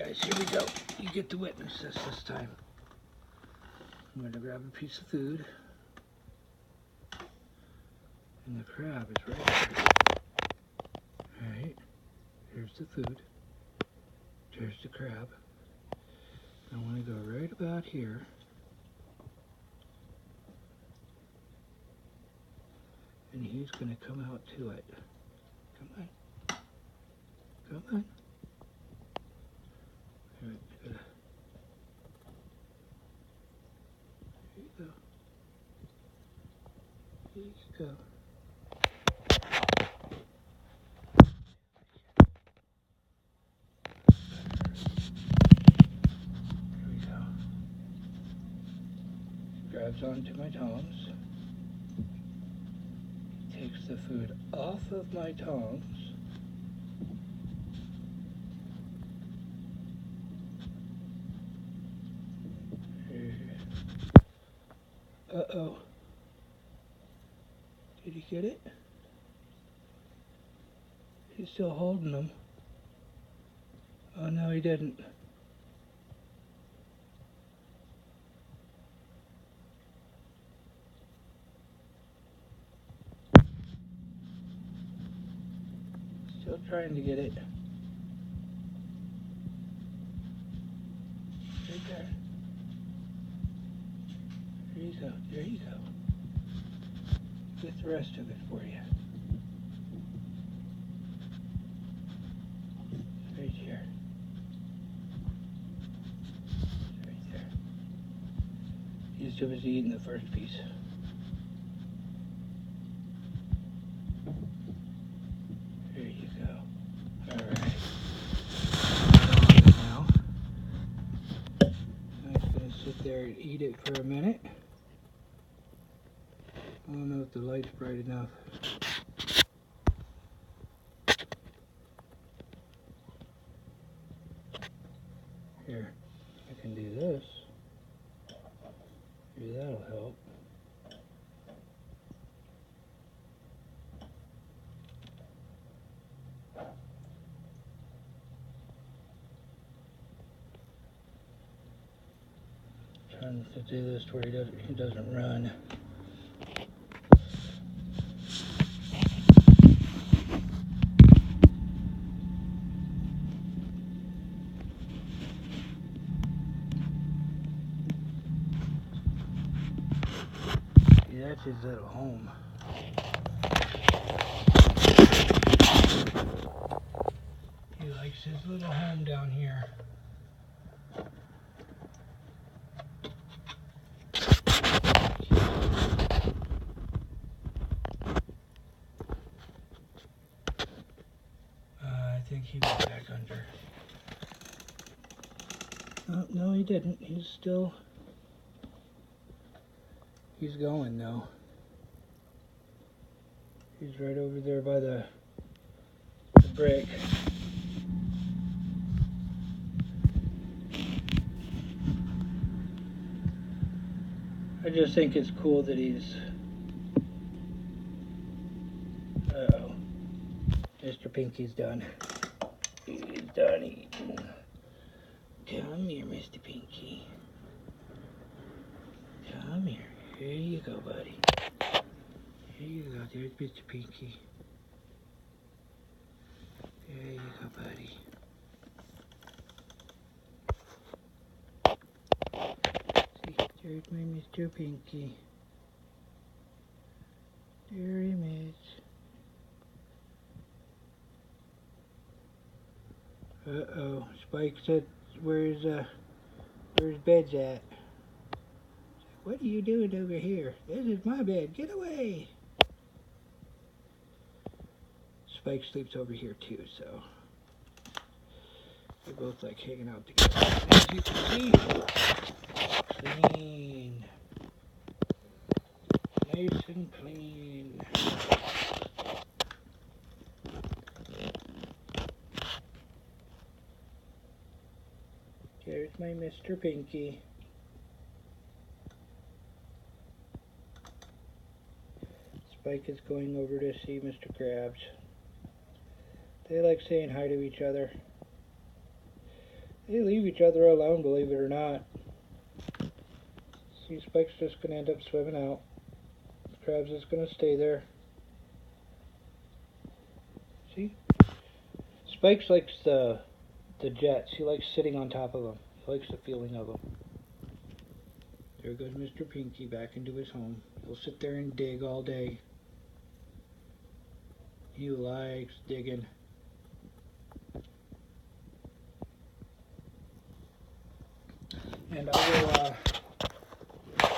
guys, here we go. You get to witness this time. I'm going to grab a piece of food. And the crab is right there. Alright, here's the food. There's the crab. I want to go right about here. And he's going to come out to it. Come on. Come on. All right, there you go. There you go. There we go. Grabs onto my tongs. Takes the food off of my tongs. Uh-oh. Did he get it? He's still holding them. Oh, no, he didn't. Still trying to get it. Right there. There you go. There you go. Get the rest of it for you. Right here. Right there. He's too busy eating the first piece. There you go. Alright. Now, I'm just going to sit there and eat it for a minute. I don't know if the light's bright enough. Here, I can do this. Maybe that'll help. Trying to do this where he doesn't run. See, that's his little home. He likes his little home down here. I think he went back under. Oh, no, he didn't. He's going though. He's right over there by the brick. I just think it's cool that he's... Uh-oh. Mr. Pinky's done. He's done eating. Come here, Mr. Pinky. Come here. Here you go, buddy. Here you go. There's Mr. Pinky. There you go, buddy. See, there's my Mr. Pinky. There he is. Uh-oh. Spike said, where's bed's at? What are you doing over here? This is my bed. Get away. Spike sleeps over here too, so they both like hanging out together. As you can see, clean. Nice and clean. There's my Mr. Pinky. Spike is going over to see Mr. Krabs. They like saying hi to each other. They leave each other alone, believe it or not. See, Spike's just going to end up swimming out. Crab's just going to stay there. See? Spike's likes the jets. He likes sitting on top of them. He likes the feeling of them. There goes Mr. Pinky back into his home. He'll sit there and dig all day. He likes digging. And I will,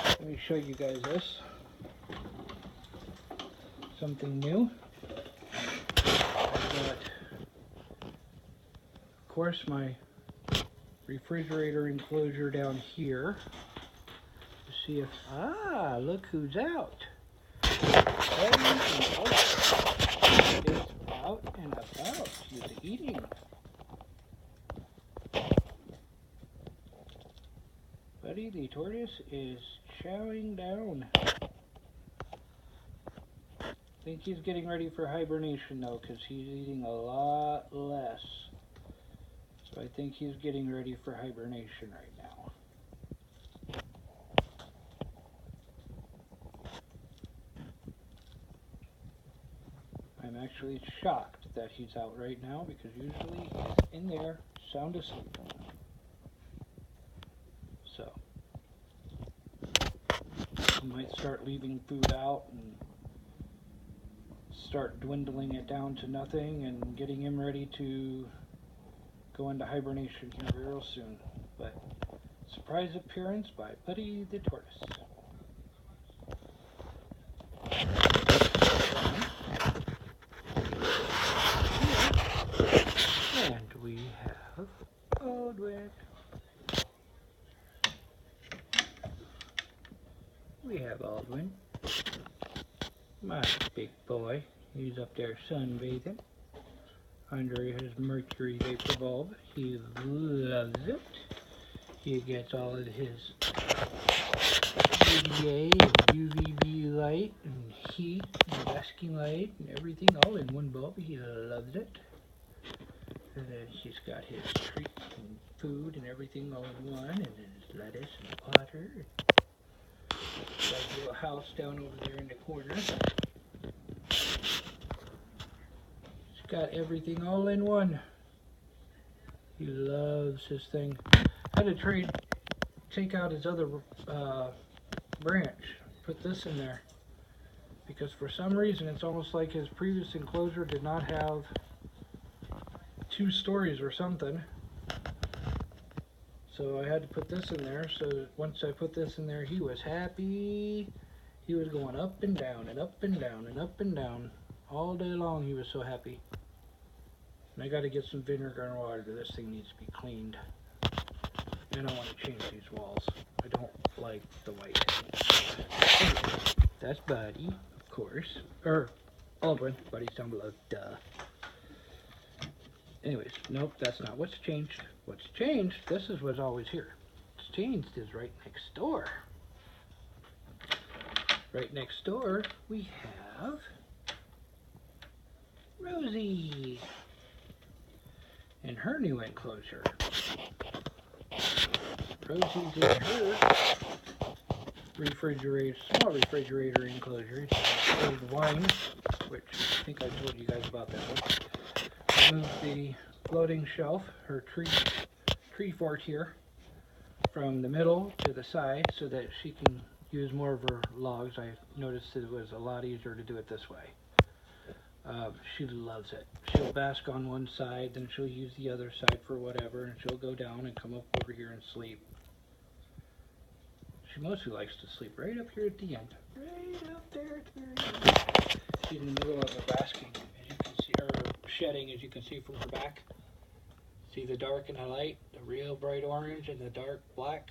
let me show you guys this. Something new. I've got, of course, my refrigerator enclosure down here. To see if, look who's out. It's out and about. She's eating. Buddy the tortoise is chowing down. I think he's getting ready for hibernation though, because he's eating a lot less. So I think he's getting ready for hibernation right now. I'm actually shocked that he's out right now, because usually he's in there sound asleep. So I might start leaving food out and start dwindling it down to nothing and getting him ready to go into hibernation here real soon. But surprise appearance by Buddy the tortoise. And we have Aldwin. We have Aldwin. My big boy. He's up there sunbathing under his mercury vapor bulb. He loves it. He gets all of his UVA and UVB light and heat and basking light and everything all in one bulb. He loves it. And then he's got his treats and food and everything all in one, and then his lettuce and water. Got a little house down over there in the corner. He's got everything all in one. He loves his thing. I had to take out his other branch, put this in there, because for some reason it's almost like his previous enclosure did not have 2 stories or something. So I had to put this in there. So once I put this in there, he was happy. He was going up and down and up and down and up and down all day long. He was so happy. And I got to get some vinegar and water. This thing needs to be cleaned. And I want to change these walls. I don't like the white. Anyway, that's Buddy, of course. Or Aldwin. Buddy's down below. Duh. Anyways, nope, that's not what's changed. What's changed, this is what's always here. What's changed is right next door. Right next door, we have Rosie and her new enclosure. Rosie's in her small refrigerator enclosure. Old wine, which I think I told you guys about that one. Move the floating shelf, her tree fort here, from the middle to the side so that she can use more of her logs. I noticed that it was a lot easier to do it this way. She loves it. She'll bask on one side, then she'll use the other side for whatever, and she'll go down and come up over here and sleep. She mostly likes to sleep right up here at the end. Right up there at the very end. She's in the middle of her basking, as you can see, or shedding, as you can see from her back. See the dark and the light, the real bright orange and the dark black?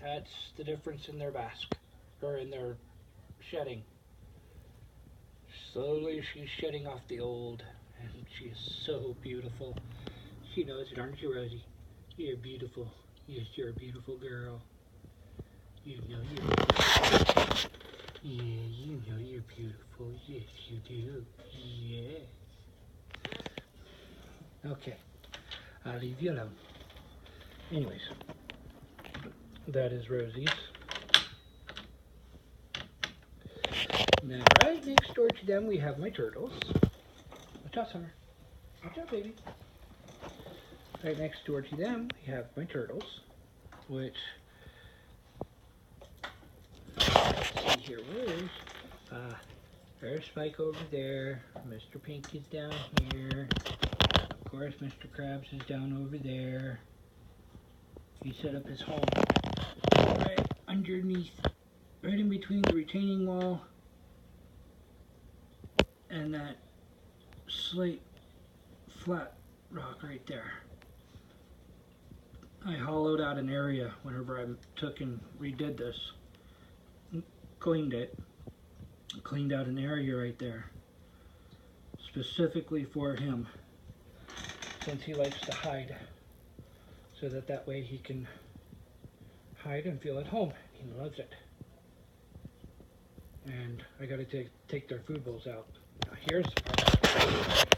That's the difference in their bask, or in their shedding. Slowly she's shedding off the old, and she is so beautiful. She knows it, aren't you, Rosie? You're beautiful. Yes, you're a beautiful girl. You know you're beautiful. Yeah, you know you're beautiful. Yes, you do. Yeah. Okay, I'll leave you alone. Anyways, that is Rosie's. And then right next door to them we have my turtles. Watch out, Summer. Watch out, baby. Right next door to them we have my turtles, which, let's see here, where's, there's Spike over there, Mr. Pink is down here, of course Mr. Krabs is down over there. He set up his home right underneath, right in between the retaining wall and that slate flat rock right there. I hollowed out an area whenever I took and redid this, cleaned out an area right there specifically for him, since he likes to hide, so that way he can hide and feel at home. He loves it. And I gotta take their food bowls out. Now here's the part.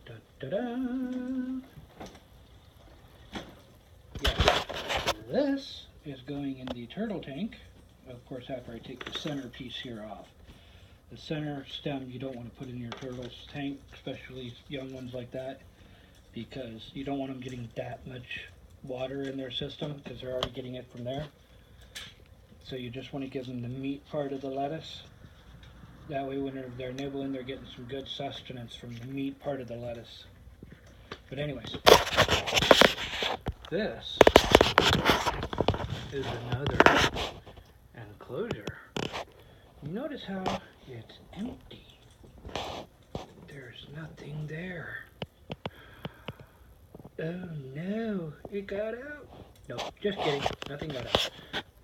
Da-da-da! Yeah, this is going in the turtle tank. Of course, after I take the center piece here off. The center stem you don't want to put in your turtle's tank, especially young ones like that, because you don't want them getting that much water in their system, because they're already getting it from there. So you just want to give them the meat part of the lettuce. That way when they're nibbling, they're getting some good sustenance from the meat part of the lettuce. But anyways, this is another enclosure. You notice how it's empty. There's nothing there. Oh no, it got out. No, just kidding, nothing got out.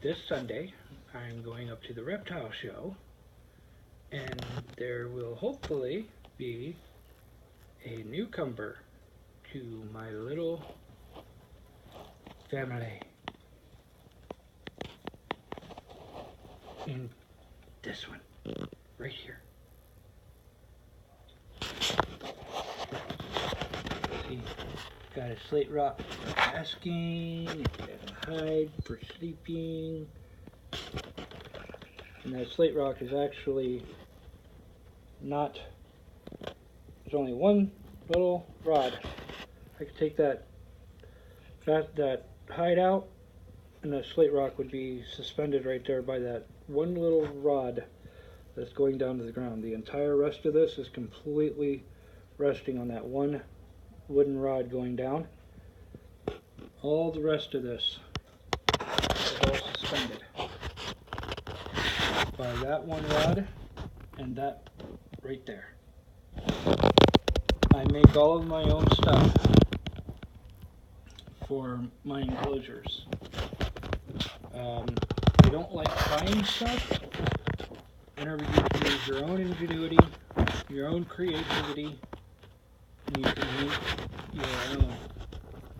This Sunday, I'm going up to the reptile show, and there will hopefully be a newcomer to my little family. In this one, right here. See, got a slate rock for basking, and a hide for sleeping. And that slate rock is actually not, there's only one little rod. I could take that hide out, and the slate rock would be suspended right there by that one little rod that's going down to the ground. The entire rest of this is completely resting on that one wooden rod going down. All the rest of this is all suspended by that one rod and that right there. I make all of my own stuff for my enclosures. I don't like buying stuff. Whenever you can use your own ingenuity, your own creativity, and you can make your own.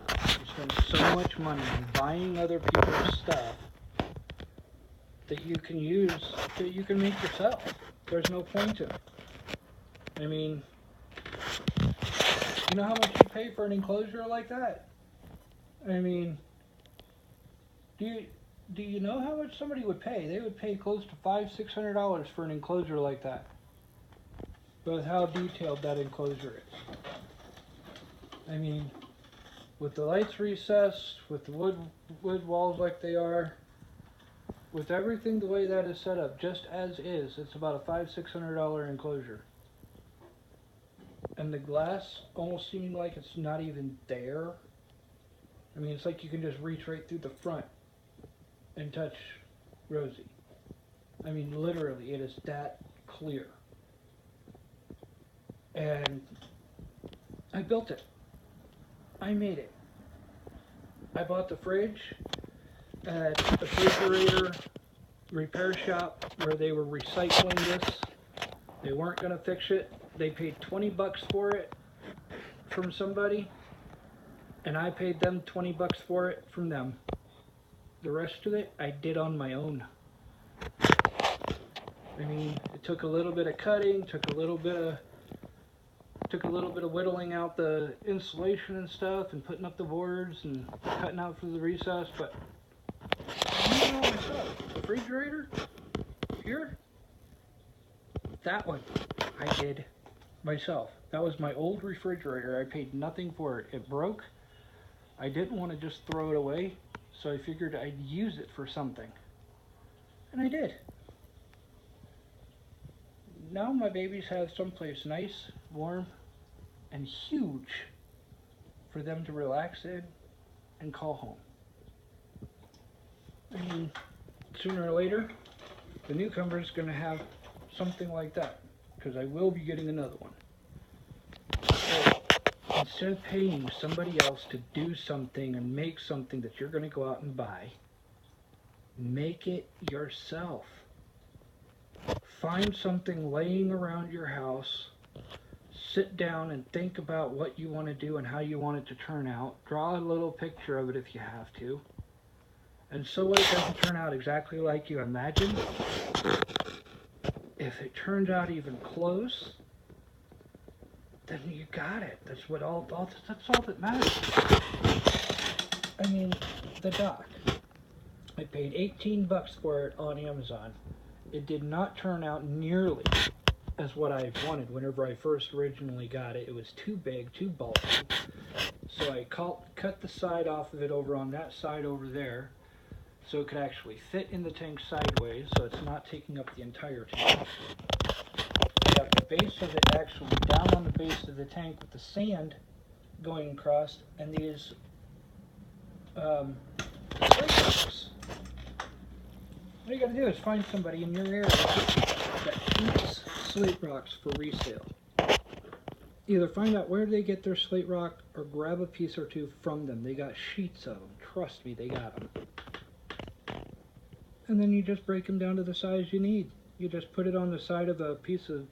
You spend so much money on buying other people's stuff that you can use, that you can make yourself. There's no point to it. I mean, you know how much you pay for an enclosure like that? I mean, do you know how much somebody would pay? They would pay close to $500–600 for an enclosure like that, with how detailed that enclosure is. I mean, with the lights recessed, with the wood walls like they are, with everything the way that is set up, just as is, it's about a $500–600 enclosure. And the glass almost seeming like it's not even there. I mean, it's like you can just reach right through the front and touch Rosie. I mean, literally, it is that clear. And I built it. I made it. I bought the fridge at a refrigerator repair shop where they were recycling this. They weren't going to fix it. They paid $20 for it from somebody, and I paid them $20 for it from them. The rest of it I did on my own. I mean, it took a little bit of cutting, took a little bit of Took a little bit of whittling out the insulation and stuff and putting up the boards and cutting out for the recess, but I did it all myself. Refrigerator, here, that one, I did myself. That was my old refrigerator. I paid nothing for it. It broke. I didn't want to just throw it away, so I figured I'd use it for something. And I did. Now my babies have someplace nice, warm, and huge for them to relax in and call home. I mean, sooner or later, the newcomer is going to have something like that, because I will be getting another one. So instead of paying somebody else to do something and make something that you're going to go out and buy, make it yourself. Find something laying around your house, sit down and think about what you want to do and how you want it to turn out. Draw a little picture of it if you have to. And so what, it doesn't turn out exactly like you imagined. If it turns out even close, then you got it. That's all that matters. I mean, the dock. I paid 18 bucks for it on Amazon. It did not turn out nearly as what I wanted whenever I first originally got it. It was too big, too bulky. So I cut the side off of it over on that side over there, so it could actually fit in the tank sideways, so it's not taking up the entire tank. I got the base of it actually down on the base of the tank with the sand going across, and these slate rocks. What you gotta do is find somebody in your area that keeps slate rocks for resale. Either find out where they get their slate rock or grab a piece or two from them. They got sheets of them. Trust me, they got them. And then you just break them down to the size you need. You just put it on the side of a piece of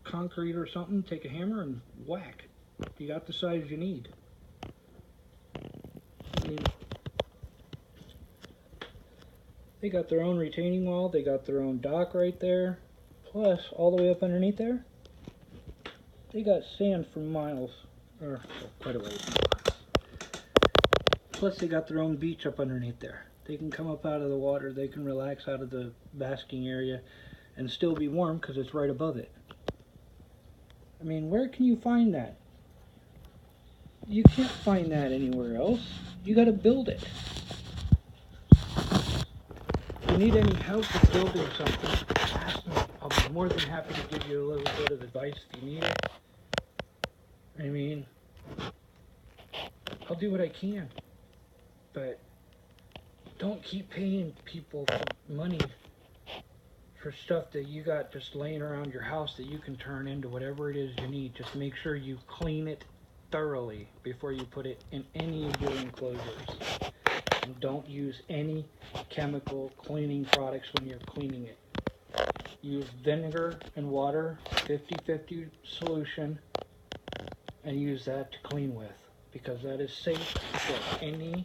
concrete or something, take a hammer and whack. You got the size you need. I mean, they got their own retaining wall, they got their own dock right there. Plus, all the way up underneath there, they got sand for miles, or quite a ways. Plus, they got their own beach up underneath there. They can come up out of the water, they can relax out of the basking area, and still be warm because it's right above it. I mean, where can you find that? You can't find that anywhere else. You got to build it. If you need any help with building something, ask me. I'll be more than happy to give you a little bit of advice if you need it. I mean, I'll do what I can, but don't keep paying people money for stuff that you got just laying around your house that you can turn into whatever it is you need. Just make sure you clean it thoroughly before you put it in any of your enclosures. And don't use any chemical cleaning products when you're cleaning it. Use vinegar and water, 50-50 solution, and use that to clean with, because that is safe for any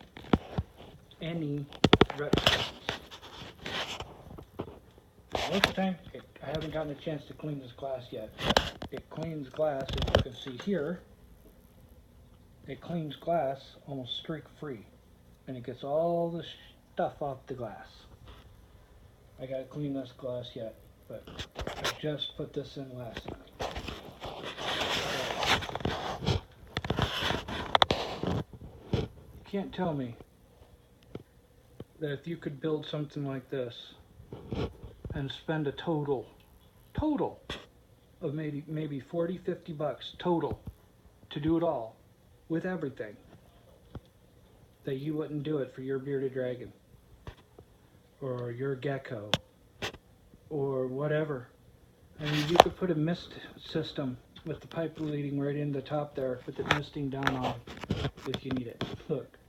reptiles. Most of the time, I haven't gotten a chance to clean this glass yet. It cleans glass, as you can see here. It cleans glass almost streak-free, and it gets all the stuff off the glass. I gotta clean this glass yet, but I just put this in last night. You can't tell me that if you could build something like this and spend a total of maybe 40-50 bucks total to do it all with everything, that you wouldn't do it for your bearded dragon or your gecko or whatever. I mean, you could put a mist system with the pipe leading right in the top there with it misting down on if you need it. Look.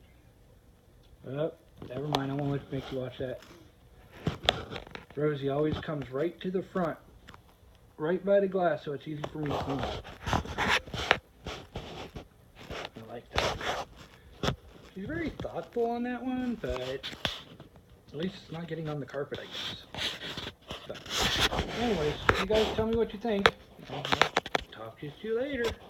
Oh, never mind, I won't make you watch that. Rosie always comes right to the front, right by the glass, so it's easy for me to clean up. I like that. She's very thoughtful on that one, but at least it's not getting on the carpet, I guess. So, anyways, you guys tell me what you think. Talk to you later.